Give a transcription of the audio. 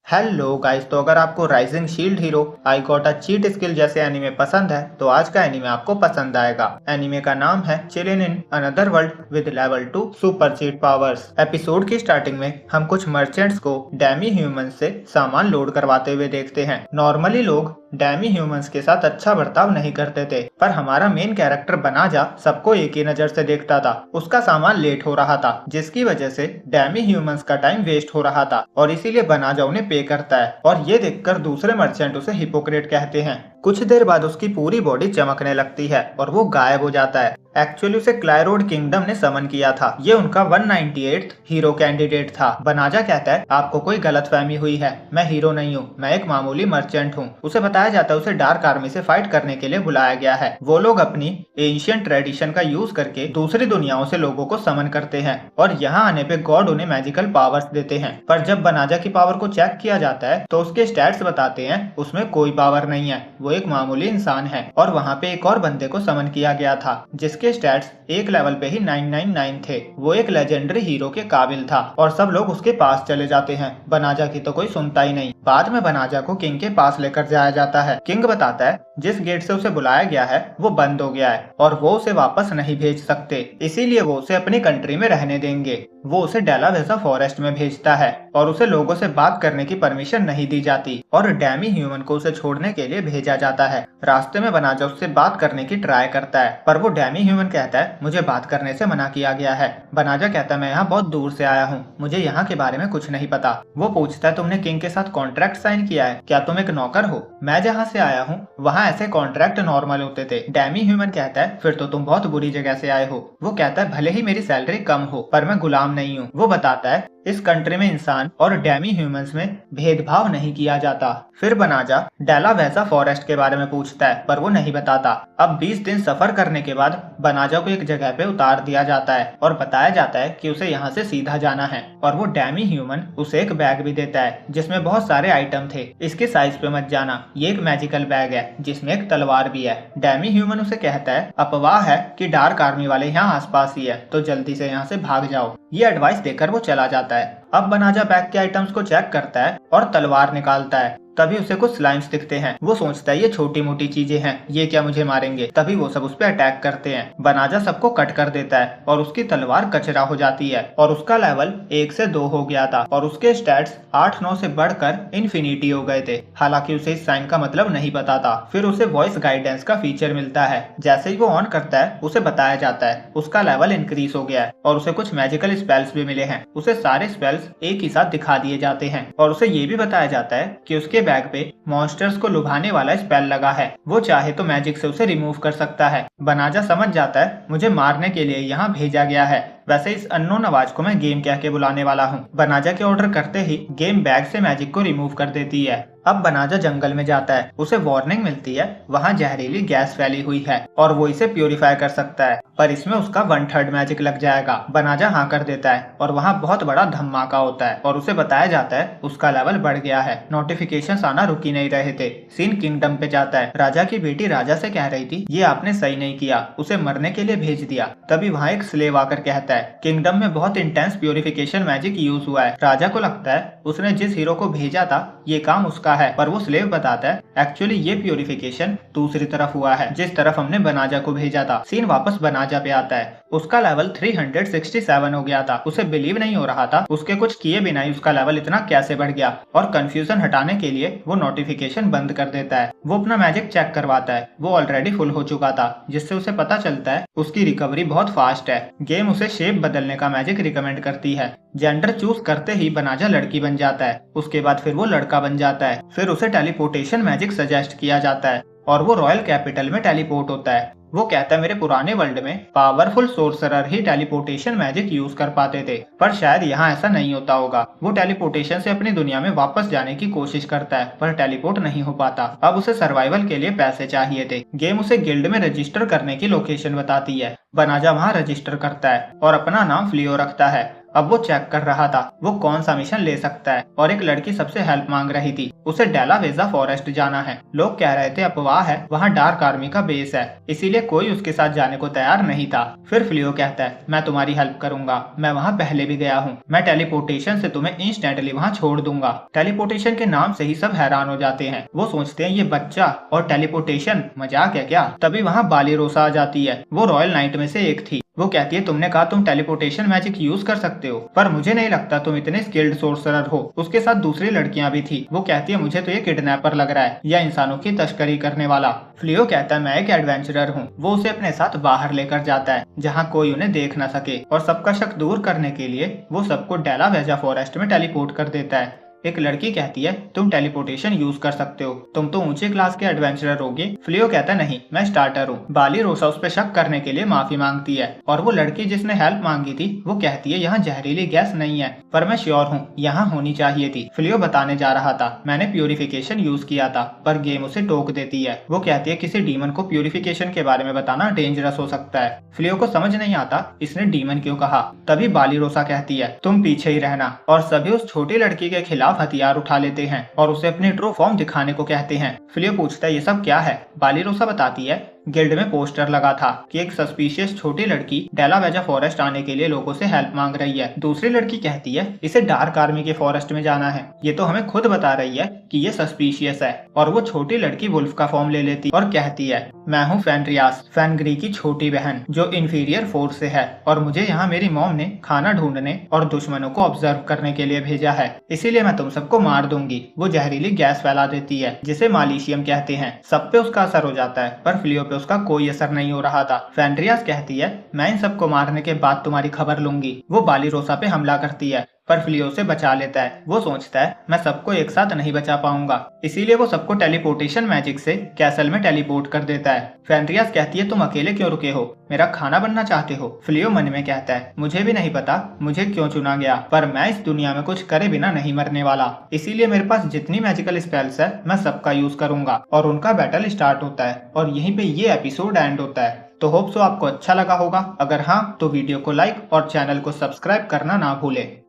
Hello guys. तो अगर आपको rising shield hero I got a cheat skill जैसे एनीमे पसंद है तो आज का एनीमे आपको पसंद आएगा। एनीमे का नाम है chilling in another world with level 2 super cheat powers. Episode की स्टार्टिंग में हम कुछ मर्चेंट्स को डेमी ह्यूमन से सामान लोड करवाते हुए देखते हैं। नॉर्मली लोग डेमी ह्यूमंस के साथ अच्छा बर्ताव नहीं करते थे, पर हमारा मेन कैरेक्टर बनाजा सबको एक ही नजर से देखता था। उसका सामान लेट हो रहा था जिसकी वजह से डेमी ह्यूमंस का टाइम वेस्ट हो रहा था और इसीलिए बनाजा उन्हें पे करता है और ये देखकर दूसरे मर्चेंट उसे हिपोक्रेट कहते हैं। कुछ देर बाद उसकी पूरी बॉडी चमकने लगती है और वो गायब हो जाता है। एक्चुअली उसे क्लायरोड किंगडम ने समन किया था। ये उनका 198th हीरो कैंडिडेट था। बनाजा कहता है आपको कोई गलतफहमी हुई है, मैं हीरो नहीं हूँ, मैं एक मामूली मर्चेंट हूँ। उसे बताया जाता है उसे डार्क आर्मी से फाइट करने के लिए बुलाया गया है। वो लोग अपनी एंशिएंट ट्रेडिशन का यूज करके दूसरी दुनियाओं से लोगों को समन करते हैं और यहाँ आने पे गॉड उन्हें मैजिकल पावर्स देते हैं। पर जब बनाजा की पावर को चेक किया जाता है तो उसके स्टैट्स बताते हैं उसमें कोई पावर नहीं है, वो एक मामूली इंसान है। और वहाँ पे एक और बंदे को समन किया गया था जिसके स्टैट्स एक लेवल पे ही 999 थे। वो एक लेजेंडरी हीरो के काबिल था और सब लोग उसके पास चले जाते हैं। बनाजा की तो कोई सुनता ही नहीं। बाद में बनाजा को किंग के पास लेकर जाया जाता है। किंग बताता है जिस गेट से उसे बुलाया गया है वो बंद हो गया है और वो उसे वापस नहीं भेज सकते, इसीलिए वो उसे अपनी कंट्री में रहने देंगे। वो उसे डेलावेसा फॉरेस्ट में भेजता है और उसे लोगों से बात करने की परमिशन नहीं दी जाती और डेमी ह्यूमन को उसे छोड़ने के लिए भेजा जाता है। रास्ते में बनाजा उससे बात करने की ट्राई करता है पर वो डेमी ह्यूमन कहता है मुझे बात करने से मना किया गया है। बनाजा कहता है मैं यहाँ बहुत दूर से आया हूँ, मुझे यहाँ के बारे में कुछ नहीं पता। वो पूछता है तुमने किंग के साथ कॉन्ट्रैक्ट साइन किया है, क्या तुम एक नौकर हो? मैं जहाँ से आया हूँ वहाँ ऐसे कॉन्ट्रैक्ट नॉर्मल होते थे। डेमी ह्यूमन कहता है फिर तो तुम बहुत बुरी जगह से आए हो। वो कहता है भले ही मेरी सैलरी कम हो पर मैं गुलाम नहीं हूँ। वो बताता है इस कंट्री में इंसान और डेमी ह्यूमंस में भेदभाव नहीं किया जाता। फिर बनाजा डेलावेसा फॉरेस्ट के बारे में पूछता है पर वो नहीं बताता। अब 20 दिन सफर करने के बाद बनाजा को एक जगह पे उतार दिया जाता है और बताया जाता है कि उसे यहाँ से सीधा जाना है और वो डेमी ह्यूमन उसे एक बैग भी देता है जिसमें बहुत सारे आइटम थे। इसके साइज पे मत जाना, ये एक मैजिकल बैग है जिसमें एक तलवार भी है। डेमी ह्यूमन उसे कहता है अफवाह है कि डार्क आर्मी वाले यहाँ आसपास ही है तो जल्दी से यहाँ से भाग जाओ। ये एडवाइस देकर वो चला जाता है। अब बनाजा बैग के आइटम्स को चेक करता है और तलवार निकालता है। तभी उसे कुछ स्लाइम्स दिखते हैं। वो सोचता है ये छोटी मोटी चीजें हैं, ये क्या मुझे मारेंगे। तभी वो सब उस पर अटैक करते हैं। बनाजा सबको कट कर देता है और उसकी तलवार कचरा हो जाती है और उसका लेवल 1 से 2 हो गया था और उसके स्टैट्स 8-9 से बढ़कर इन्फिनिटी हो गए थे। हालांकि उसे इस साइन का मतलब नहीं पता था। फिर उसे वॉइस गाइडेंस का फीचर मिलता है। जैसे ही वो ऑन करता है उसे बताया जाता है उसका लेवल इंक्रीज हो गया है और उसे कुछ मैजिकल स्पेल्स भी मिले हैं। उसे सारे स्पेल्स एक ही साथ दिखा दिए जाते हैं और उसे ये भी बताया जाता है कि उसके बैग पे मॉन्स्टर्स को लुभाने वाला स्पेल लगा है। वो चाहे तो मैजिक से उसे रिमूव कर सकता है। बनाजा समझ जाता है मुझे मारने के लिए यहाँ भेजा गया है। वैसे इस अननोन आवाज को मैं गेम कह के बुलाने वाला हूँ। बनाजा के ऑर्डर करते ही गेम बैग से मैजिक को रिमूव कर देती है। अब बनाजा जंगल में जाता है। उसे वार्निंग मिलती है वहाँ जहरीली गैस फैली हुई है और वो इसे प्यूरिफाई कर सकता है पर इसमें उसका 1/3 मैजिक लग जाएगा। बनाजा हाँ कर देता है और वहाँ बहुत बड़ा धमाका होता है और उसे बताया जाता है उसका लेवल बढ़ गया है। नोटिफिकेशंस आना रुक ही नहीं रहे थे। सीन किंगडम पे जाता है। राजा की बेटी राजा से कह रही थी ये आपने सही नहीं किया, उसे मरने के लिए भेज दिया। तभी वहाँ एक स्लेव आकर कहता है किंगडम में बहुत इंटेंस प्यूरिफिकेशन मैजिक यूज हुआ है। राजा को लगता है उसने जिस हीरो को भेजा था ये काम उसका है, पर वो स्लेव बताता है एक्चुअली ये प्यूरिफिकेशन दूसरी तरफ हुआ है जिस तरफ हमने बनाजा को भेजा था। सीन वापस बनाजा पे आता है। उसका लेवल 367 हो गया था। उसे बिलीव नहीं हो रहा था उसके कुछ किए बिना ही उसका लेवल इतना कैसे बढ़ गया और कंफ्यूजन हटाने के लिए वो नोटिफिकेशन बंद कर देता है। वो अपना मैजिक चेक करवाता है। वो ऑलरेडी फुल हो चुका था जिससे उसे पता चलता है उसकी रिकवरी बहुत फास्ट है। गेम उसे शेप बदलने का मैजिक रिकमेंड करती है। जेंडर चूज करते ही बनाजा लड़की बन जाता है। उसके बाद फिर वो लड़का बन जाता है। फिर उसे टेलीपोर्टेशन मैजिक सजेस्ट किया जाता है और वो रॉयल कैपिटल में टेलीपोर्ट होता है। वो कहता है मेरे पुराने वर्ल्ड में पावरफुल सोर्सरर ही टेलीपोर्टेशन मैजिक यूज कर पाते थे पर शायद यहाँ ऐसा नहीं होता होगा। वो टेलीपोर्टेशन से अपनी दुनिया में वापस जाने की कोशिश करता है पर टेलीपोर्ट नहीं हो पाता। अब उसे सर्वाइवल के लिए पैसे चाहिए थे। गेम उसे गिल्ड में रजिस्टर करने की लोकेशन बताती है। बनाजा वहाँ रजिस्टर करता है और अपना नाम फ्लियो रखता है। अब वो चेक कर रहा था वो कौन सा मिशन ले सकता है और एक लड़की सबसे हेल्प मांग रही थी। उसे डेलावेजा फॉरेस्ट जाना है। लोग कह रहे थे अफवाह है, वहाँ डार्क आर्मी का बेस है, इसीलिए कोई उसके साथ जाने को तैयार नहीं था। फिर फ्लियो कहता है मैं तुम्हारी हेल्प करूंगा, मैं वहाँ पहले भी गया हूँ, मैं टेलीपोर्टेशन से तुम्हें इंस्टेंटली वहाँ छोड़ दूंगा। टेलीपोर्टेशन के नाम से ही सब हैरान हो जाते हैं। वो सोचते हैं ये बच्चा और टेलीपोर्टेशन मजाक है क्या। तभी वहाँ बालीरोसा आ जाती है। वो रॉयल नाइट में से एक थी। वो कहती है तुमने कहा तुम टेलीपोर्टेशन मैजिक यूज कर सकते हो, पर मुझे नहीं लगता तुम इतने स्किल्ड सोर्सरर हो। उसके साथ दूसरी लड़कियां भी थी। वो कहती है मुझे तो ये किडनैपर लग रहा है या इंसानों की तस्करी करने वाला। फ्लियो कहता है मैं एक एडवेंचरर हूँ। वो उसे अपने साथ बाहर लेकर जाता है जहाँ कोई उन्हें देख न सके, और सबका शक दूर करने के लिए वो सबको डेलावेजा फॉरेस्ट में टेलीपोर्ट कर देता है। एक लड़की कहती है तुम टेलीपोर्टेशन यूज कर सकते हो, तुम तो ऊंचे क्लास के एडवेंचरर होगे। फ्लियो कहता है नहीं, मैं स्टार्टर हूँ। बालीरोसा उस पर शक करने के लिए माफी मांगती है, और वो लड़की जिसने हेल्प मांगी थी वो कहती है यहाँ जहरीली गैस नहीं है, पर मैं श्योर हूँ यहाँ होनी चाहिए थी। फ्लियो बताने जा रहा था मैंने प्यूरिफिकेशन यूज किया था, पर गेम उसे टोक देती है। वो कहती है किसी डीमन को प्यूरिफिकेशन के बारे में बताना डेंजरस हो सकता है। फ्लियो को समझ नहीं आता इसने डीमन क्यों कहा। तभी बालीरोसा कहती है तुम पीछे ही रहना, और सभी उस छोटी लड़की के खिलाफ हथियार उठा लेते हैं और उसे अपनी ट्रू फॉर्म दिखाने को कहते हैं। फ्लियो पूछता है ये सब क्या है। बालीरोसा बताती है गिल्ड में पोस्टर लगा था कि एक सस्पिशियस छोटी लड़की डेलावेजा फॉरेस्ट आने के लिए लोगों से हेल्प मांग रही है। दूसरी लड़की कहती है इसे डार्क आर्मी के फॉरेस्ट में जाना है, ये तो हमें खुद बता रही है कि ये सस्पिशियस है। और वो छोटी लड़की वुल्फ का फॉर्म ले लेती और कहती है मैं हूँ फेनरियास, फेनग्री की छोटी बहन जो इंफीरियर फोर्स से है, और मुझे यहाँ मेरी मॉम ने खाना ढूंढने और दुश्मनों को ऑब्जर्व करने के लिए भेजा है, इसीलिए मैं तुम सबको मार दूंगी। वो जहरीली गैस फैला देती है जिसे मालिशियम कहते हैं। सब पे उसका असर हो जाता है, पर फ्लियो पे उसका कोई असर नहीं हो रहा था। फेनरियास कहती है मैं इन सबको मारने के बाद तुम्हारी खबर लूंगी। वो बालीरोसा पे हमला करती है, पर फ्लियो से बचा लेता है। वो सोचता है मैं सबको एक साथ नहीं बचा पाऊंगा, इसीलिए वो सबको टेलीपोर्टेशन मैजिक से कैसल में टेलीपोर्ट कर देता है। फेनरियास कहती है तुम अकेले क्यों रुके हो, मेरा खाना बनना चाहते हो। फ्लियो मन में कहता है मुझे भी नहीं पता मुझे क्यों चुना गया, पर मैं इस दुनिया में कुछ करे बिना नहीं मरने वाला, इसीलिए मेरे पास जितनी मैजिकल स्पेल्स है मैं सबका यूज करूंगा। और उनका बैटल स्टार्ट होता है और यहीं पे ये एपिसोड एंड होता है। तो होप सो आपको अच्छा लगा होगा। अगर हाँ तो वीडियो को लाइक और चैनल को सब्सक्राइब करना ना भूले।